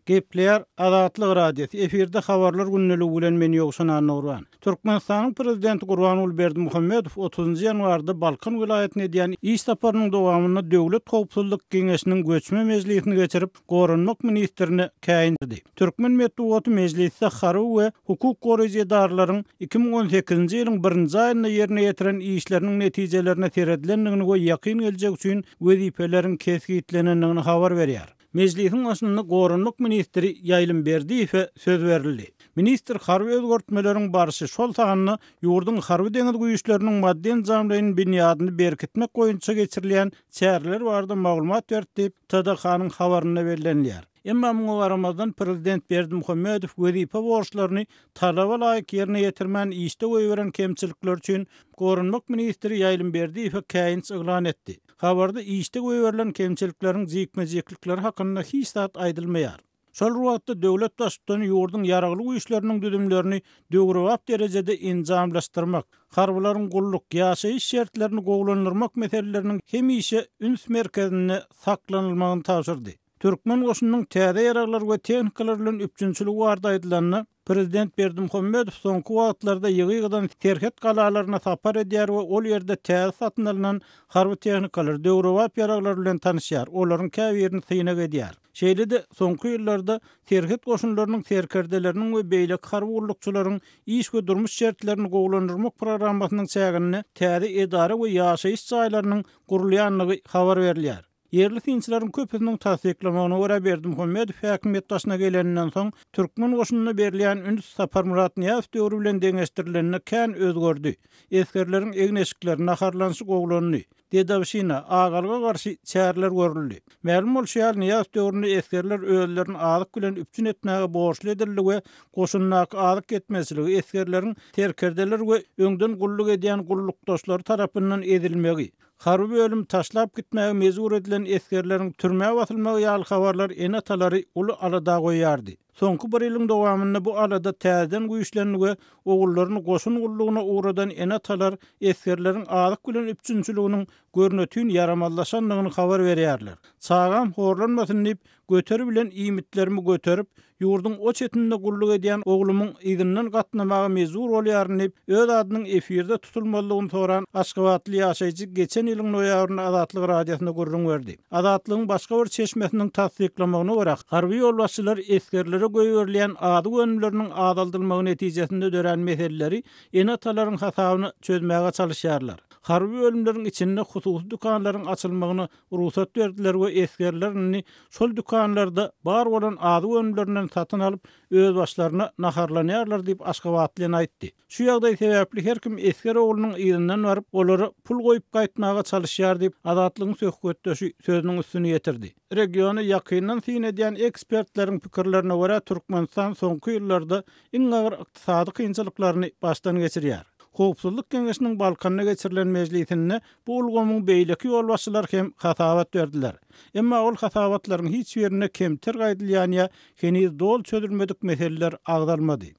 Gepler Azatlyk radiosu efirde habarlar günneligi bilen men ýogşan Nurwan. Türkmenistanyň prezidenti Gurbanuly Berdimuhammedow 30 ýanwarda Balkan vilayatyna edýän iş saparynyň dowamyny Döwlet Howpsuzlyk Geňeşiniň göçme mejlisini geçirip, Gorunmak ministrini käýindirdi. Türkmen Medeniýeti Mejlisi Harby we hukuk goraýjy edarlaryň 2018-nji ýylyň 1-nji aýynda ýerine ýetiren işleriniň netijelerine teredilendigini we ýakyn geljek üçin wezipeleriň kesgitlenendigini habar berýär. Mejlisiň başynda Gorunmak ministri Ýaýlym Berdiýew söz berildi. Ministr harby özgörtmeleriň barşy şol saganyny ýurdun harby deňiz güýçleriniň maddi enjamlarynyň binýadyny berkitmek goýunça geçirilýän çäreler barada maglumat berdi, TDK-nyň habaryna berilýär. Emma muňa garamazdan prezident Berdimuhammedow wezipe borçlaryny talaba laýyk ýerine ýetirmän işde goýberen kemçilikler üçin Gorunmak ministri Ýaýlym Berdiýew käýinç eglan etdi. Habarda işde goýberilen kemçilikleriň jikmejiklikleri hakynda hiç zat aýdylmaýar. Şol wagtda döwlet başçylygyny ýurdun ýaragly güýçleriniň düdümlerini döwrewap derejede enjamlaşdyrmak, harbylaryň gulluk, ýaşaýyş şertlerini gowlandyrmak meseleleriniň hemişe üns merkezine saklanylmagyny tapşyrdy. Türkmen goşunynyň täze ýaraglar we tehnikalar bilen üpçünçiligi barada aýdylanyny Prezident Berdimuhammedow soňky wagtlarda ýygydan terhet galalaryna sapar edýär we ol ýerde täze satyn alynan harby tehnikalar, döwrewap ýaraglar bilen tanışýar, olaryň käbirini synak edýär. Şeýle-de soňky ýyllarda terhet goşunlarynyň serkerdeleriniň we beýlek harby gullukçylaryň iş we durmuş şertlerini gowlandyrmak programmasynyň çägini täze edara we ýaşaýyş jaýlarynyň gurulýanlygy habar berilýär. Yerli tinçilerin köpüsünün tasdiklamagyna görä Berdimuhammedow häkimet başyna gelenden soň Türkmen goşunyna berilýän üns Sapar Murat Niýazow döwrü bilen deňeşdirilenine kän özgördi. Eskerleriň egneşikleri naharlanşy gowlandy. Dedawşyna agalyga garşy çäreler görüldi. Ma'lum bolýar Niýazow döwründe eskerler özlerini azyk bilen üpçün etmäge borçly edildi we goşunnaky azyk etmesiligi eskerleriň terkerdeler we öňden gulluk edýän gullukdaşlary tarapyndan edilmegi, harby bölüm taşlap gitmäge mezur edilen eskerleriň türmäge batylmagy ýaly habarlar enatalary uly alada goýardy. Soňky bir ýylyň dowamynda bu alada täzeden güýçlenigi we ogullaryny goşun gullugyna uğradan enatalar eskerleriň azyk bilen üpçünçiliginiň görnetini yaramazlaşanlygyny habar berýärler. Çağam horlanmasyn diýip göteri bilen iýmitlerimi göterip ýurdun o çetinde gulluk edýän oglumyň izinden gatnamaga mezur bolýaryn diýip öz adynyň efirde tutulmalygyny soran Aşgabatly ýaşaýjy geçen ýylyň noýabryna Azatlyk radiosyna gurrun berdi. Azatlygyň başga bir çeşmesiniň tasdiklamagyna görä harby ýolbaşçylar eskerlere goýberilýän ady gönümleriniň adaldylmagy netijesinde dören meseleleri enatalaryň hasabyny çözmäge çalışýarlar. Harby bölümleriň içinde hususy dükanlaryň açylmagyna ruhsat berdiler we eskerlerini şol dükanlarda bar bolan ady gönümlerinden satyn alyp öz başlaryna naharlanýarlar diýip Aşgabatly aýtdy. Şu ýagdaý sebäpli her kim esker oglunyň ýygynyň baryp olary pul goýup gaýtmaga çalışýar diýip Azatlygyň söhbetdeşi sözüniň üstüne ýetirdi. Regiony ýakyndan syn edýän ekspertleriň pikirlerine görä Türkmenistan soňky ýyllarda iň agyr ykdysady kynçylyklaryny başdan geçirýär. Howpsuzlyk Geňeşiniň Balkanyna geçirilen mejlisinde bu ulgamyň beýleki ýolbaşçylar hem hasabat berdiler. Emma ol hasabatlaryň hiç ýerine kemtir gaýdylýan ýa heniz dol çözülmedik meseleler agdalmady.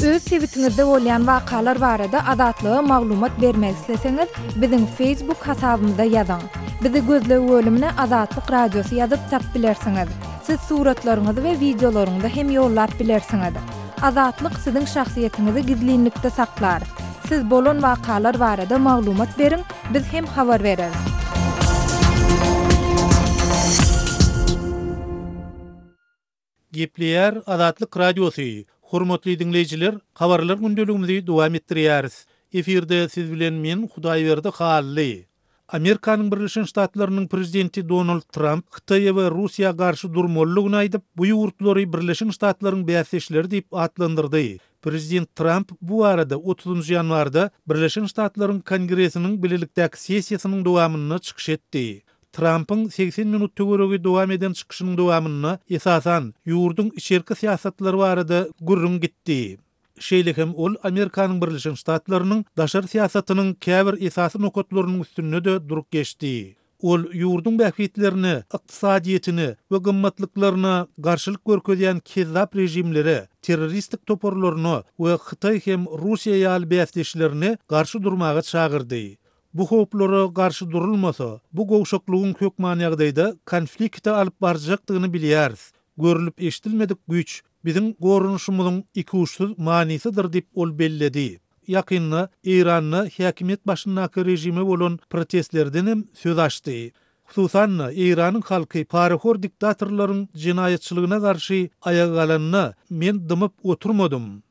Öz sebitiňizde bolýan wakalar barada Azatlyga maglumat bermek isleseňiz, biziň Facebook hasabymyza ýazyň. Bizi gözlep bölümine Azatlyk radiosu ýazyp tap bilersiňiz. Siz suratlaryňyzy we videolaryňyzy hem ýollap bilersiňiz. Azatlyk siziň şahsiýetiniňizi gizlinlikde saklar. Siz bolan wakalar barada maglumat beriň, biz hem habar bereriz. Gepler Azatlyk radiosu. Hormatly dinleyijiler, habarlar gündeligimizi dowam etdirýäris. Efirde siz bilen men Hudaýberdi Hally. Amerikanyň Birleşen Ştatlarynyň prezidenti Donald Trump Hytaýa we Russiýa garşy durmalygyny aýdyp, bu ýurtlary Birleşen Ştatlaryň bäsleşleri diýip atlandyrdy. Prezident Trump bu arada 30 ýanwarda Birleşen Ştatlaryň Kongresiniň bilelikdäki sessiýasynyň dowamyny çykyş etdi. Trump'ın 80 minut töweregi dowam eden çykyşynyň dowamyna esasan ýurdun içerki siýasatlary barada gurrun gitdi. Şeýle hem ol Amerikanyň Birleşen Ştatlarynyň daşar siýasatynyň käbir esasy nokatlarynyň üstünde de durup geçdi. Ol ýurdun bähwitlerini, ykdysadyetini we gymmatlyklaryna garşylyk görkezýän kezzap rejimleri, terroristik toporlaryny we Hytaý hem Russiýa ýaly bäsleşlerini garşy durmaga çagyrdy. Bu hoplara karşı durulmasa, bu gowşaklygyň kökman ýagdaýda konflikte alyp barjakdygyny bilýäris. Görülüp eşitilmedik güç biziň gorunuşymyzyň iki uçsuz manisidir dip ol belledi. Ýakynda Iranyň häkimet başyndaky rejimi bolan protestlerden hem söz açdy. Hususan Iranyň halky parahor diktatorlaryň jinayetçiliğine karşı ayağa galanyna men dymyp oturmadym.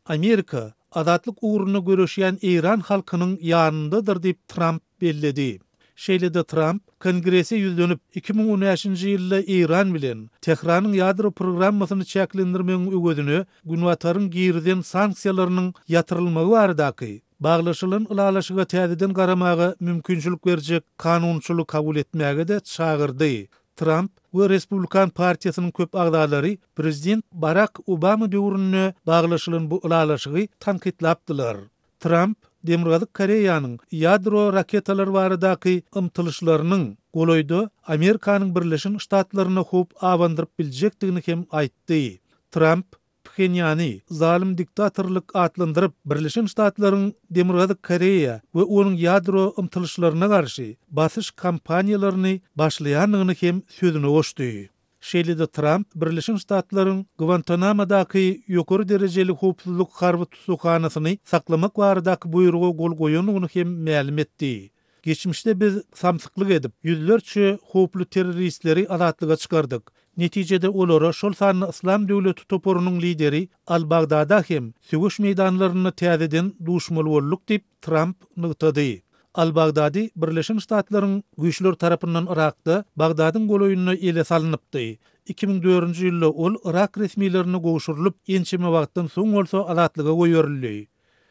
Amerika azatlyk uğruna görüşýän Iran halkynyň ýanyndadyr dip Trump belledi. Şeýle-de Trump Kongrese ýüzlenip 2013-nji ýylda Iran bilen Tehranyň ýadro programmasyny çäklendirmegiň ögedini Günwataryň girden sanksiýalarynyň ýatyrylmagy baradaky baglaşylan ulalaşyga täzeden garamagy mümkinçilik berjek kanunçylyk kabul etmäge de çağırdy. Trump we Respublikan partiýasynyň köp agdalary prezident Barack Obama döwrüne baglaşylan bu ulalaşygy tanqidlapdylar. Trump Demirgazyk Koreýanyň ýadro raketalary baradaky ymtylyşlarynyň goloýda Amerikanyň Birleşik Ştatlaryna hop awandyryp biljekdigini hem aýtdy. Trump Pxenyany zalim diktatorlyk atlandyryp Birleşik Ştatlaryň Demirgazyk Koreýa we onuň ýadro ymtylyşlaryna garşy basyş kampaniýalaryny başlaýanlygyny hem sözüne goşdy. Şeýle-de Trump Birleşik Ştatlaryň Guantanamo'daky ýokary derejeli hopsuzlyk harby tutukhanasyny saklamak baradaky buýruga gol goýanyny hem ma'lum etdi. Geçmişde biz samsyklyk edip ýüzlerçe hoply terroristleri azatlyga çykardyk. Netijede olara şol sanly İslam döwleti toporunyň lideri Al-Baghdada hem söwüş meýdanlaryny täzeden duşmaly bolduk dip Trump nykdy. Al-Baghdadi Birleşik Ştatlaryň güýçleri tarapyndan Irakda Bagdadyň goloýunyna ele salynıpdy. 2004-nji ýylda ol Irak resmiýlerini gowşurylyp ençeme wagtdan soň bolsa azatlyga goýurildi.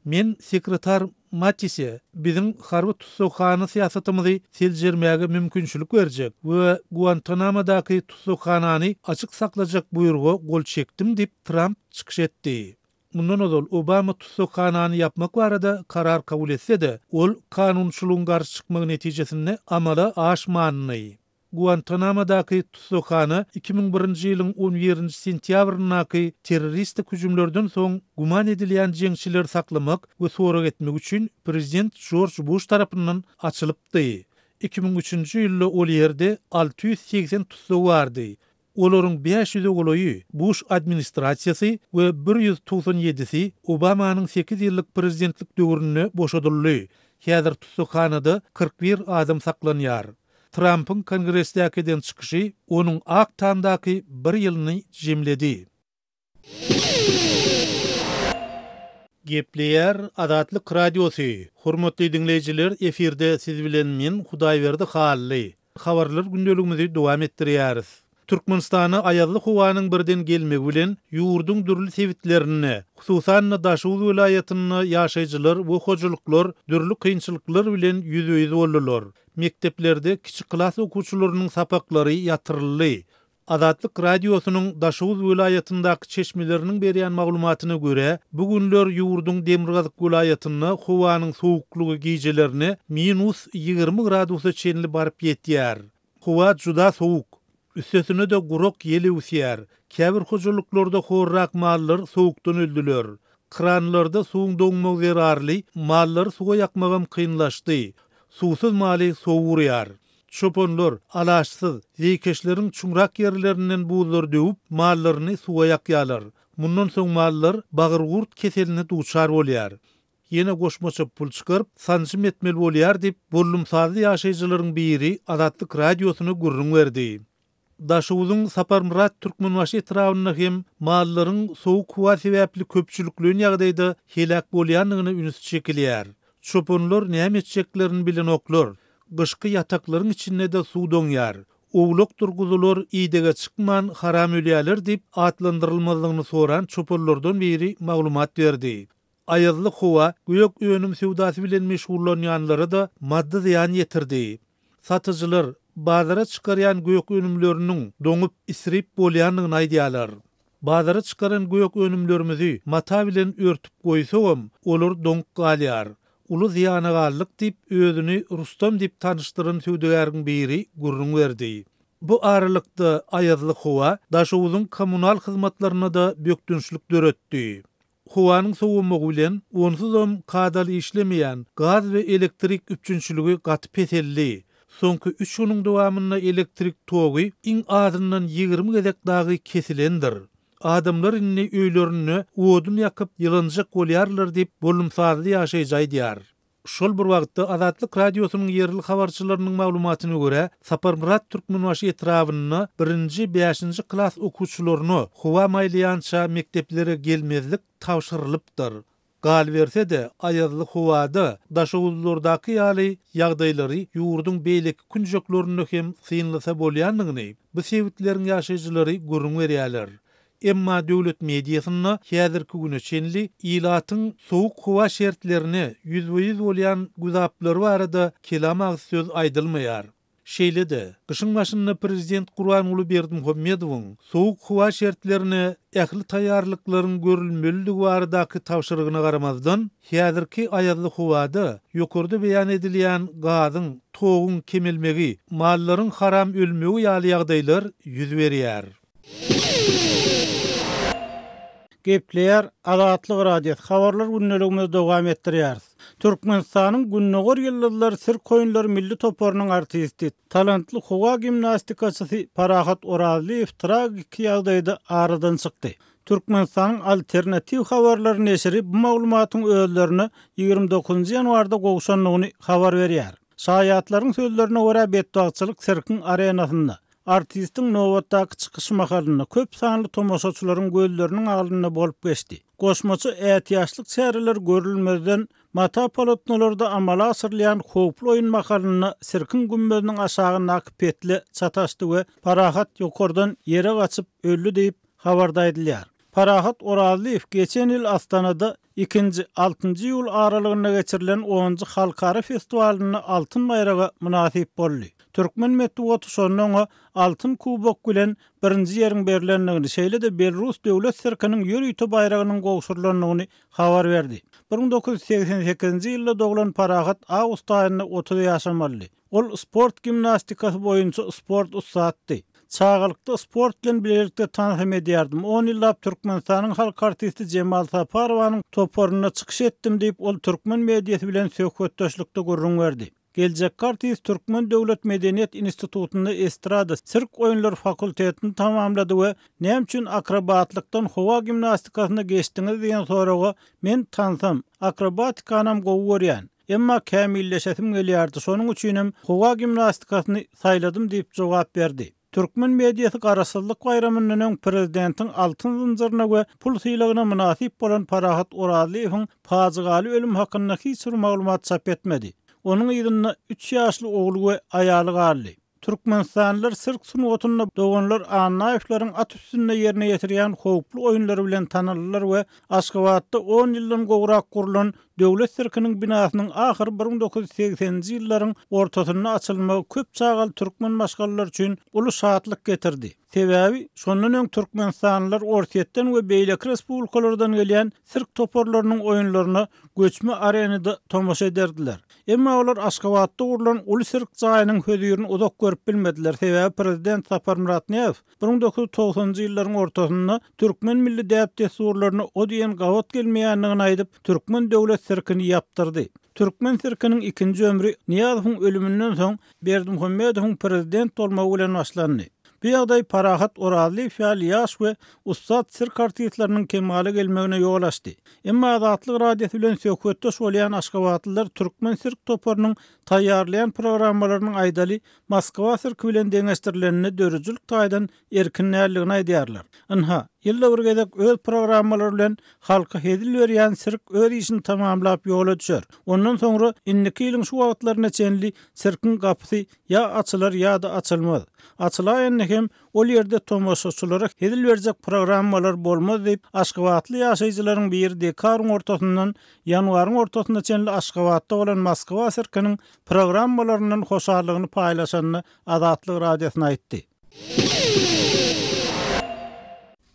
Men sekretar Matisse biziň harby tutsakhana syýasatymyzy seljermäge mümkinçilik berjek we Guantanamo'daky tutsakhanany açyk saklajak buýruga gol çekdim dip Trump çykyş etdi. Mundan ozal Obama tutsakhanany yapmak barada karar kabul etse-de ol kanunçylygyň garşy çykmagy netijesinde amala aşmanyny. Guantanamo'daky tutsakhana 2001-nji ýylyň 11-nji sentýabryndaky terroristik hüjümlerden soň guman edilýän jeňçiler saklamak we sorak etmek üçin prezident George Bush tarapyndan açylypdy. 2003-nji ýylda ol ýerde 680 tutsak bardy. Olaryň 500 goloýy Bush administrasiýasy we 197-si Obamanyň 8 ýyllyk prezidentlik döwrüne boşadyldy. Häzir tutsakhanada 41 adam saklanýar. Trump'ın Kongresdäkiden çykyşy onuň ak tandaky 1 ýylyny jemledi. Gepleýär Azatlyk Radiosy. Hormatly dinleýijiler, efirde siz bilen men Hudaýberdi Hally. Habarlar gündeligimizi dowam etdirýäris. Türkmenistany aýazly howanyň birden gelmegi bilen ýurduň dürli sebitlerini, hususan Daşow vilayatyny ýaşaýjylar we hojuluklar dürli kynçylyklar bilen ýüz-ýüz boldular. Mekteplerde kiçik klas okuwçylarynyň sapaklary ýatyryldy. Azatlyk Radiosynyň Daşow vilayatyndaky çeşmeleriniň berýän maglumatyna görä, bu günler ýurduň Demirgazyk vilayatyna howanyň sowuklugy gijelerini -20 gradusa çenli baryp ýetýär. Howa juda sowuk. Üstesine de gurok yeli usýar. Käbir hojuluklarda horrak mallar sowukdan öldüler. Kranlarda suwuň doňmagy zerarly, mallar suwa ýakmagam kynlaşdy. Suwsuz maly sowurýar. Çoponlar alaşsyz zeýkeşleriň çuňrak ýerlerinden buzlar döwüp mallaryny suwa ýakýarlar. Mundan soň mallar bagyrgurt keseline duçar bolýar. Ýene goşmaça pul çykaryp sanjym etmeli bolýar dip bollumsazy ýaşaýjylaryň biri Azatlyk Radiosyna gurrun berdi. Daşowdyň Saparmurat Türkmenbaşy etrawyna hem mallaryň sowuk howa sebäpli köpçülikliň ýagdaýda helak bolýanlygyny üns çekilýär. Çoponlar näme etjeklerini bilen oklar. Gışky ýataklaryň içinde de suw doňýar. Owluk durguzylar ýedege çykman haram ölýärler dip atlandyrylmalygyny soran çoponlardan biri maglumat berdi. Aýazly howa göýek öňüm sewdasy bilen meşgullanýanlara da maddi ziýan ýetirdi. Satyjylar bazara çykaryan göýek önümleriniň doňup isrip bolýanlygyny aýdýarlar. Bazara çykaran göýek önümlerimizi mata bilen örtüp goýsagam, olar doňup galýar. Ulu ziýana gallyk dip özüni Rustam dip tanışdyran söwdegäriň biri gurrun berdi. Bu aralykda aýazly howa Daşowdyň kommunal hyzmatlaryna da bökdünçlik döretdi. howanyň sowunmagy bilen onsuzam kadaly işlemeýän gaz we elektrik üçünçüligi gaty petelli. Soňky 3 ýylyň dowamynda elektrik togy iň azyndan 20 gezek dagy kesilendir. Adamlar inni öýlerini odun ýakyp ýylanjak bolýarlar diýip bolumsazly ýaşaýjy diýär. Şol bir wagtda Azatlyk radiosynyň yerli habarçylarynyň maglumatyna görä, Saparmurat Türkmenbaşy etrawyny 1-5-nji klass okuwçylaryny howa maýlaýança mekteplere gelmezlik tawşyrylypdyr. Gal berse de ayazly howada daşawuzlardaky ýaly ýagdaýlary ýurdun beýleki künjeklerini hem synlasa bolýanlygyny bu sewitleriň ýaşaýjylary görüň berýärler. Emma döwlet mediasyny häzirki güne çenli ilatyň sowuk howa şertlerini ýüzbeýüz bolýan güzaplary barada kelam söz aýdylmaýar. Şeýle-de gyşyň başynda prezident Gurbanuly Berdimuhammedowyň sowuk howa şertlerini ähli taýýarlyklaryň görülmeligi baradaky tawşyrygyna garamazdan häzirki ayazly howada ýokurda beýan edilýän gazyň, togyň kemelmegi, mallaryň haram ölmegi ýaly ýagdaýlar ýüz berýär. Gepleýär Azatlyk radiosyny habarlar günneligimiz dowam etdirýär. Türkmenistanyň günnäger ýyllar sir koýunlar milli toporynyň artisti, talantly howa gimnastikaçysy Parahat Oraly tragik ýagdaýda aradan çykdy. Türkmenistanyň alternativ habarlar neşri bu maglumatyň özlerini 29 ýanwarda gowşanlygyny habar berýär. Şaýatlaryň sözlerine görä bedbagçylyk sirkin arenasynda artistin nowatdaky çykyş makalyny köp sanly tomoşaçylaryň gözleriniň agylyna bolup geçdi. Goşmaçy ätiýaşlyk çäreler görülmezden mata polotnolarda amala asyrlayan howply oýun makalyny sirkin gümböziniň aşagyna petli çataşdy we Parahat ýokurdan ýere gaçyp öldü diýip habarda edilýär. Parahat Oraly geçen ýyl Astanada 2-6 ýyl aralygyna geçirilen 10-njy halkara festiwalini altyn bayraga münasip boldy. Türkmen Metbuat şonnoňa altyn kubok bilen 1-nji ýeriň berilenligini, şeýle-de Belarus döwlet sirkiniň ýörüýte bayragynyň gowşurlanlygyny habar berdi. 1988-nji ýylda doglan Parahat awgust aýynda 30 ýaşamaly. Ol sport gimnastikasy boýunça sport ustady. Çağalykda sport bilen birlikde tanysam edýärdim. 10 ýyllap Türkmenistanyň halk artisti Jemal Saparowanyň toporyna çykyş etdim diýip ol türkmen mediýasy bilen söhbetdeşlikde gurrun berdi. Geljek artist Türkmen Döwlet Medeniýet Institutunda estrada sirk oýunlar fakultetini tamamlady we näme üçin akrobatlykdan howa gimnastikasyna geçdiňiz diýen soraga men tansam akrobatikam gowurýan. Emma kämilleşesim gelýärdi. Şonuň üçin howa gimnastikasyny saýladym diýip jogap berdi. Türkmen mediýasy Garaşsyzlyk bayramynyň prezidentiň altyn zynjyryna we pul syýlagyna münasip bolan Parahat Oralyň fazygaly ölüm hakynda hiç bir maglumat çap etmedi. Onun ýerine 3 ýaşly ogly we aýaly garly. Türkmenistanlylar sirk sunwatynda doganlar Anaýevlaryň at üstünde ýerine ýetirýän howply oýunlary bilen tanyldylar we Aşgabatda 10 ýyldan gowrak kurulan döwlet sirkiniň binasynyň ahyr 1980-nji ýyllaryň ortasyna açylmagy köp çağal türkmen maşgallar üçin uly şatlyk getirdi. Sebäbi şondan öň Türkmenistanlylar ortaýetden we beýleki respublikalardan gelýän sirk toporlarynyň oýunlaryna göçme arenada tomoşa ederdiler. Emma olar Aşgabatda gurulan uly sirk jaýynyň hödürini uzak görüp bilmediler. Sebäbi prezident Saparmurat Ňew 1990-njy ýyllaryň ortasynda türkmen milli däp desurlaryny o diýen gawat gelmeýänligini aýdyp türkmen döwlet sirkini ýaptyrdy. Türkmen sirkiniň ikinji ömrü Niýazowyň ölümünden soň Berdimuhammedowyň prezident bolmagy bilen başlandy. Bu ýagdaý Parahat Oraly fiýal ýaş we ustad sirk artistlarynyň kemale gelmegine ýol açdy. Emma Azatlyk radiosy bilen söhbetdeş bolýan Aşgabatlylar türkmen sirk toporynyň taýýarlayan programmalarynyň aýdaly Moskwa sirki bilen deňeşdirilenini dörüjülük taýdan erkinlerligini aýdýarlar. Anha ýylda bir gezek öz programmalary bilen halka hedil berýän sirk öz işini tamamlap ýola düşer. Ondan soňra indiki ýylyň şu wagtlaryna çenli sirkin gapysy ýa açylar ýa-da açylmaz. Açylaýan hem ol ýerde tomoşaçylara hedil berjek programmalar bolmaz diýip Aşgabatly ýaşaýjylaryň bir dekaryň ortasyndan ýanwaryň ortasynda çenli Aşgabatda bolan Moskwa sirkiniň programmalarynyň hoşarlygyny paýlaşanyny Azatlyk radiosyna aýtdy.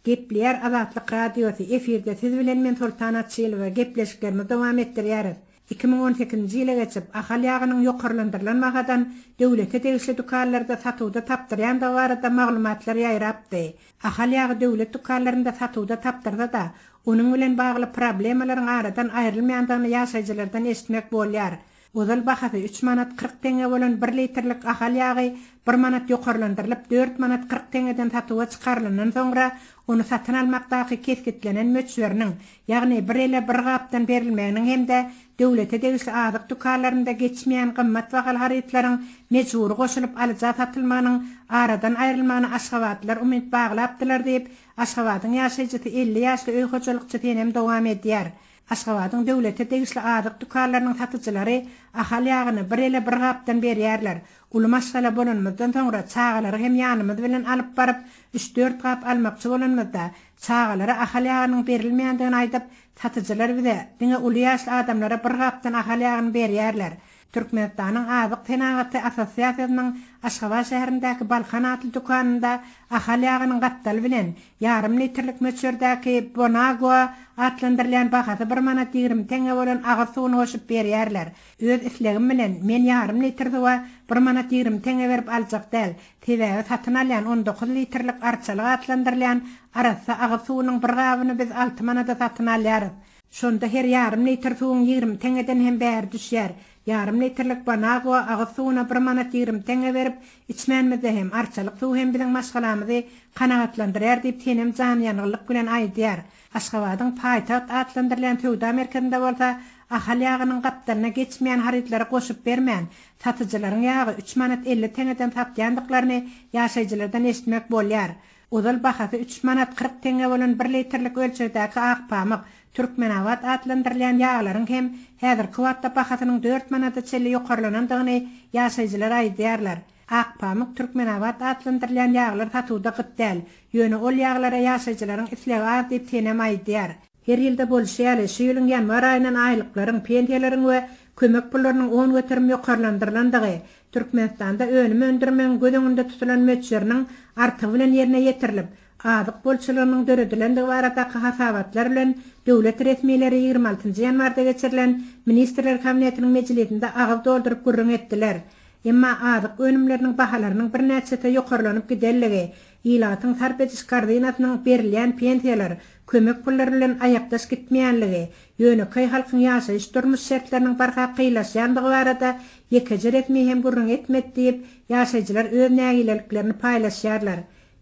Gepleýär Azatlyk radiosu efirde siz bilen men Sultan Atçylyga gepleşiklerimi dowam etdirýäris. 2018-nji ýyla geçip ahal ýagynyň ýokarlandyrylmagydan döwlete degişli dukanlarda satywda tapdyrýan da barada maglumatlar ýaýrapdy. Ahal ýagy döwlet dukanlarynda satywda tapdyrda da onuň bilen bagly problemalaryň aradan aýrylmaýandygyny ýaşaýjylardan eşitmek bolýar. Ozal bahasy 3 manat 40 teňe bolan 1 litrlik ahal ýagy 1 manat ýokarlandyrylyp 4 manat 40 teňeden satywa çykarylanyň soňra onu satyn almakdaky keskitlenen möçberiniň, ýagny bir ele bir gapdan berilmeginiň hemde döwlete degişli azyk dukanlarynda geçmeýän gymmat bahaly harytlaryň mejburi goşulyp alyja satylmanyň aradan aýrylmagyny Aşgabatlylar umyt baglapdylar diýip Aşgabatyň ýaşaýjy 50 ýaşly öý hojalykçy tenem dowam edýär. Aşgabatyň döwlete degişli azyk dukanlarynyň satyjylary ahal ýagyny bir ele bir gapdan berýärler. Ulu masala bolanmazdan soňra çağalary hem ýanymyz bilen alyp baryp 3-4 gap almakçy bolanmazda çağalary ahal ýagynyň berilmeýändigini aýdyp satyjylar bize diňe uly ýaşly adamlara bir gapdan ahal ýagyny berýärler. Türkmenistanyň azyk tenagaty assosiasiýasynyň Aşgabat şäherindäki Balkan atly dukanynda ahal ýagynyň gatdaly bilen ýarym litrlik möçberdäki Bonago atlandyrylýan bahasy 1 manat 20 teňe bolan agyr suwuny goşup berýärler. Öz islegim bilen men ýarym litr suwa 1 manat 20 teňe berip aljak däl. Tebäge satyn alýan 19 litrlik arçalyk atlandyrylýan arasa agyr suwunyň bir gabyny biz 6 manata satyn alýarys. Şonda her ýarym litr suwuň 20 teňeden hem bäri düşýär. Yarım litrlik Bonago agyr suwuna 1 manat 20 teňe berip içmänmizde hem arçalyk suw hem bilen maşgalamyzy kanagatlandyrýar diýip tenem janýanlyk bilen aýdýar. Aşgabatyň paýtaht atlandyrylýan töwda merkezinde bolsa ahal ýagynyň gapdalyna geçmeýän harytlary goşup bermän satyjylaryň ýagy 3 manat 50 teňeden tapýandyklaryny ýaşaýjylardan eşitmek bolýar. Ozal bahasy 3 manat 40 teňe bolan 1 litrlik ölçekdäki ak pamyk Türkmenawat atlandyrylýan ýaglaryň hem häzirki wagtda bahasynyň 4 manata çeli ýokarlanandygyny ýaşaýjylar aýdýarlar. Ak pamyk Türkmenawat atlandyrylýan ýaglar satywda gytdäl. Ýöne ol ýaglara ýaşaýjylaryň islegi az diýip tenem aýdýar. Her ýylda bolşýaly şu ýylyň ýanwar aýynyň aýlyklaryň, pensiýalaryň we kömek pullarynyň 10 göterim ýokarlandyrlandygy Türkmenistanda önüm öndürmeň gödüňünde tutulan möçberiniň artygy bilen ýerine ýetirilip azyk bolçylarynyň döredilendiği baradaky hasabatlar bilen döwlet resmiýetleri 26-njy ýanwarda geçirilen Ministrler Kabinetiniň mejlisinde agyp doldurup gürrüň etdiler. Emma azyk önümleriniň bahalarynyň bir näçe ýokarlanyp gidelligi, ýylatyň sarp etiş koordinasynyň berilýän pensiýalar, kömek pullary bilen aýakdaş gitmeýänligi, ýöne köy halkyň ýaşaýyş durmuş şertleriniň barha kıylaşýandygy barada ýekiji resmi hem gürrüň etmedi diýip ýaşaýjylar öz nägileliklerini paýlaşýarlar.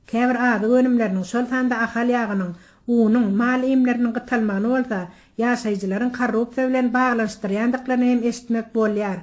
Käbir azyk önümleriniň şol sanda ahal ýagynyň unyň mal emleriniň gytalmagyny bolsa, ýaşaýjylaryň korrupsiýa bilen baglanşdyrýandyklaryny hem eşitmek bolýar.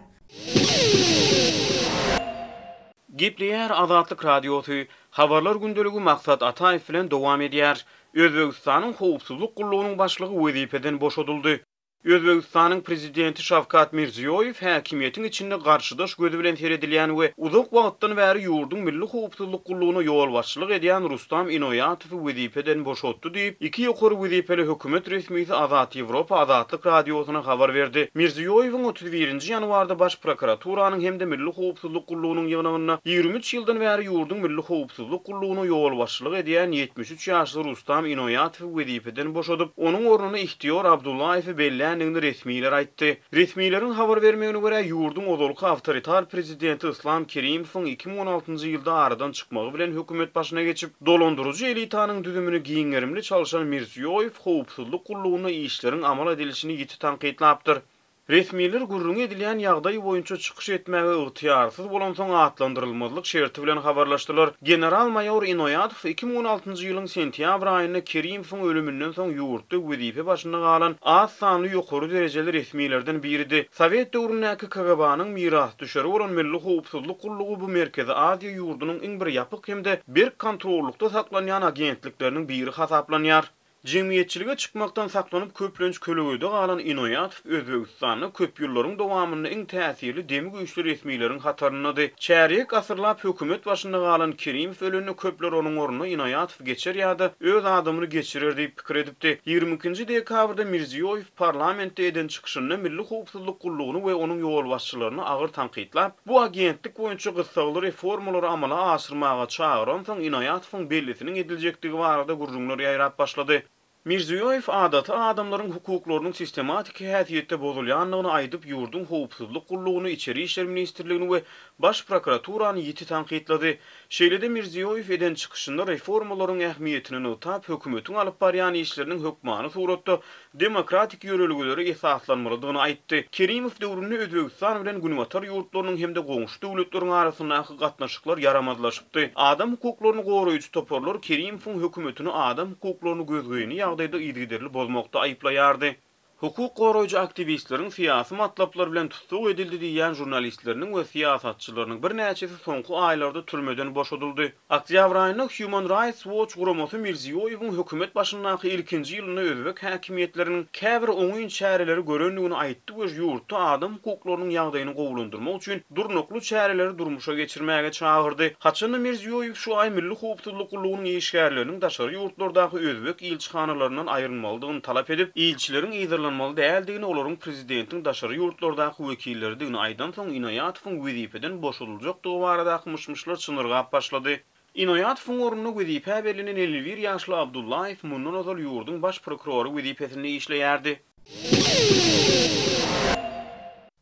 Gepleýär Azatlyk radiosy, habarlar gündeligi Maksat Ataýew bilen dowam edýär. Özbegistanyň howpsuzlyk gullugynyň başlygy wezipeden boşadyldy. Özbegistanyň prezidenti Şavkat Mirziýoýew häkimiýetiň içinde garşydaş gözü bilen seredilýän we uzak wagtdan bäri ýurduň milli howpsuzlyk gullugyna ýol başçylyk edýän Rustam Inoýatow wezipeden boşatdy diýip iki ýokary wezipeli hökümet resmiýeti Azat Ýewropa Azatlyk radiosyna habar berdi. Mirziýoýewiň 31-nji ýanwarda baş prokuraturanyň hemde milli howpsuzlyk gullugynyň ýygnagyna 23 ýyldan bäri ýurduň milli howpsuzlyk gullugyna ýol başçylyk edýän 73 ýaşly Rustam Inoýatow wezipeden boşadyp, onuň ornuny Ihtiyor Abdullaýew belli resmiýetler aýtdy. Resmiýetlerin habar bermegine görä ýurdun ozalky awtoritar prezidenti Islom Kerimovň 2016-njy ýylda aradan çykmagy bilen hökümet başyna geçip, dolandyryjy elitanyň düzümini giňerimli çalışan Mirziýoýew howpsuzlyk gullugyna işleriň amal edilişini ýiti tanqidlapdyr. Resmiýetler gurrun edilýän ýagdaý boýunça çykyş etmäge ygtyýarsyz bolan soň atlandyrylmazlyk şerti bilen habarlaşdylar. General-mayor Inoýatow 2016-njy ýylyň sentýabr aýynda Kerimovň ölümünden soň ýurtda wezipe başynda galan az sanly ýokary derejeli resmiýetlerden biridi. Sowet döwründäki KGB-nyň miras düşeri bolan milli howpsuzlyk gullugy bu Merkezi Aziýa ýurdunyň iň bir ýapyk hemde bir kontrollukda saklanýan agentlikleriniň biri hasaplanýar. Jemgyýetçilige çykmakdan saklanyp köplenç kölügüde galan Inoýatow Özbegistanyny köp ýyllaryň dowamynda iň täsirli demir güýçli resmiýetleriň hatarynady. Çärik asyrlap hökümet başynda galan Kerimow ölünü köpler onuň ornuny Inoýatow geçer ýa-da öz adamyny geçirer diýip pikir edipdi. 22-nji dekabrda Mirziýoýew parlamentde eden çykyşynda milli howpsuzlyk gullugyny we onuň ýol başçylaryny agyr tanqidlap, bu agentlik boýunça gysgaly reformalary amala aşyrmaga çağıran soň Inoýatowyň bellisiniň ediljekdigi barada gurrunlar ýaýrap başlady. Mirziyoyev adaty adamlaryň hukuklarynyň sistematik häsiýetde bozulýanlygyny aýdyp ýurdun howpsuzlyk gullugyny içeri işler ministrligini we baş prokuraturany ýiti tanqidlady. Şeýlede Mirziyoyew eden çykyşynda reformalaryň ähmiýetini notap hökümetiň alyp barýan işleriniň hökmany suratda demokratik ýörelgileri esaslanmalydygyny aýtdy. Kerimow döwründe Özbegistan bilen Günwatar ýurtlarynyň hemde goňşy döwletleriň arasyndaky gatnaşyklar yaramazlaşypdy. Adam hukuklaryny goraýjy toparlar Kerimowyň hökümetini adam hukuklaryny gözgöýni ýagdaýda ýygyderli bolmakda aýplaýardy. Hukuk goraýjy aktivistleriň siýasy matlaplar bilen tutsak edildi diýen jurnalistleriniň we siýasatçylarynyň bir näçesi soňky aýlarda türmeden boşadyldy. Oktyabr aýynda Human Rights Watch guramasy Mirziyoyewiň hökümet başyndaky ilkinji ýylyny özbek häkimetleriniň käbir oňuň çäreleri görendigini aýtdy we ýurtda adam hukuklarynyň ýagdaýyny gowlandyrmak üçin durnokly çäreleri durmuşa geçirmäge çağırdy. Haçan Mirziyoyew şu ay milli howpsuzlyk gullugynyň işgärleriniň daşary ýurtlardaky özbek ilçihanalarynyň aýrylmalydygyny talap edip, ilçileriň ýyzarlanmaly däldigini, olaryň prezidentiň daşary ýurtlardaky wekillerdigini aýdan soň Inoýatowyň wezipeden boşadyljakdygy baradaky myşmyşlar çynyrgap başlady. Inoýatowyň ornuny wezipe berlinen 51 ýaşly Abdullayew mundan ozal ýurdun baş prokurory wezipesinde işleýärdi.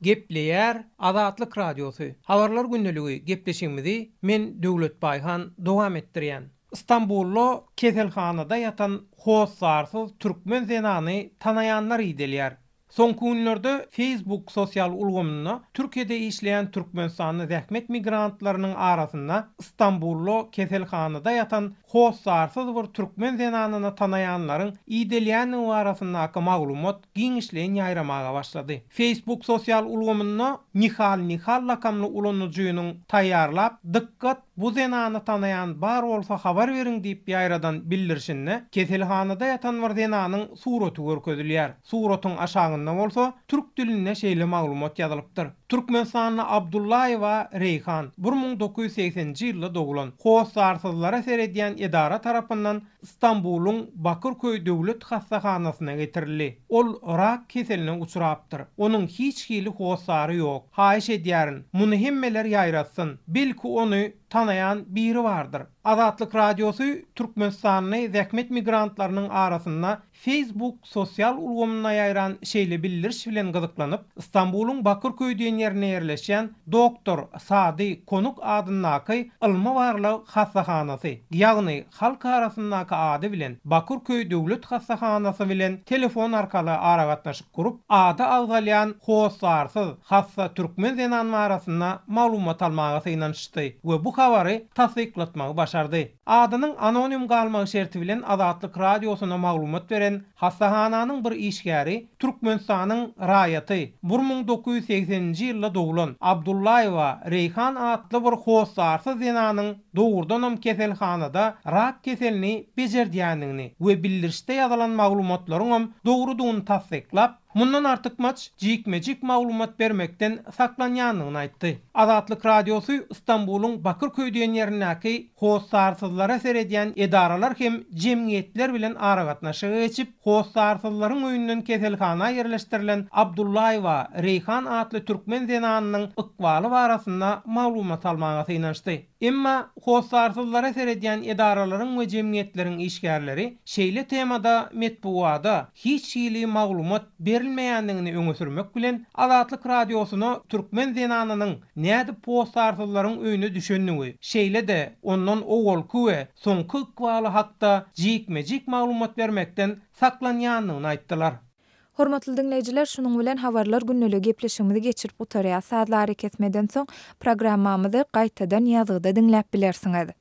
Gepleýär Azatlyk radiosy. Habarlar günneligi gepleşigimizi men Döwlet Baýhan dowam etdirýän. İstanbullu keselhanada yatan howsarsız türkmen zenany tanayanlar idelýär. Soňky günlerde Facebook sosial ulgamyna Türkiýede işleýän türkmenistanyň zähmet migrantlarynyň arasynda İstanbullu keselhanada yatan howsarsız bir türkmen zenanyny tanayanlaryň idelýäni arasyndaky maglumat giňişleýän ýaýramaga başlady. Facebook sosial ulgamyna Nihal lakamly ulanyjynyň taýýarlap dikkat bu zenany tanayan bar bolsa habar beriň diýip ýaýradan bildirişinde keselhanada yatan bir zenanyň suraty görkezilýär. Suratyň aşagynda bolsa türk diline şeýle maglumat ýazylypdyr. Türkmenistanyň Abdullayewa Reyhan 1980-nji ýylda dogulan howsarsızlara seredýän edara tarapyndan İstanbul'un Bakırköy Döwlet Hassahanasyna getirildi. Ol rak keseline uçurapdyr. Onun hiç hili howsary ýok. Haýyş edýärin, muny hemmeler ýaýratsyn. Belki onu tanayan biri vardır. Azatlyk radiosu Türkmenistanyň zähmet migrantlarynyň arasynda Facebook sosial ulgamyna ýaýran şeýle bildiriş bilen gyzyklanyp İstanbul'un Bakırköy diýen ýerine ýerleşýän Doktor Sady Konuk adyndaky ilmi barlyk hassahanasy, ýagny halk arasyndaky ady bilen Bakırköy Döwlet Hassahanasy bilen telefon arkaly aragatnaşyk kurup ady agdalýan howsarsyz hassa türkmen zenanyny arasynda maglumat almaga synanyşdy we bu habary tasdiklatmagy başardy. Adynyň anonim galmagy şerti bilen Azatlyk radiosuna maglumat beren hassahananyň bir işgäri Türkmenistanyň raýaty 1980-nji ýylda dogulan Abdullayewa Reyhan adly bir howsarsyz zenanyň dogurdanam keselhanada rak keselini bejerdiýändigini we bildirişde ýazylan maglumatlaryň dogrudygyny tasdiklap mundan artyk maç jikmejik maglumat bermekden saklanýanlygyny aýtdy. Azatlyk radiosu İstanbul'un Bakırköy diýen ýerindäki howsarsyzlara seredýän edaralar hem jemgyýetler bilen aragatnaşyga geçip howsarsyzlaryň öýünden keselhana ýerleşdirilen Abdullayewa Reyhan adly türkmen zenanynyň ykbaly barasynda maglumat almaga synanyşdy. Emma howsarsyzlara seredýän edaralaryň we jemgyýetleriň işgärleri şeýle temada metbuada hiç hili maglumat berilmeýändigini öňe sürmek bilen Azatlyk radiosyna türkmen zenanynyň näde howsarsyzlaryň öýüne düşendigi, şeýle de ondan owalky we soňky ykbaly hakda jikmejik maglumat bermekden saklanýanlygyny aýtdylar. Hormatly dinleyijiler, şunuň bilen habarlar günneligi gepleşigimizi geçirip utarýar. Saatlar kesmeden soň programmamyzy gaýtadan ýazyda dinläp bilersiňiz.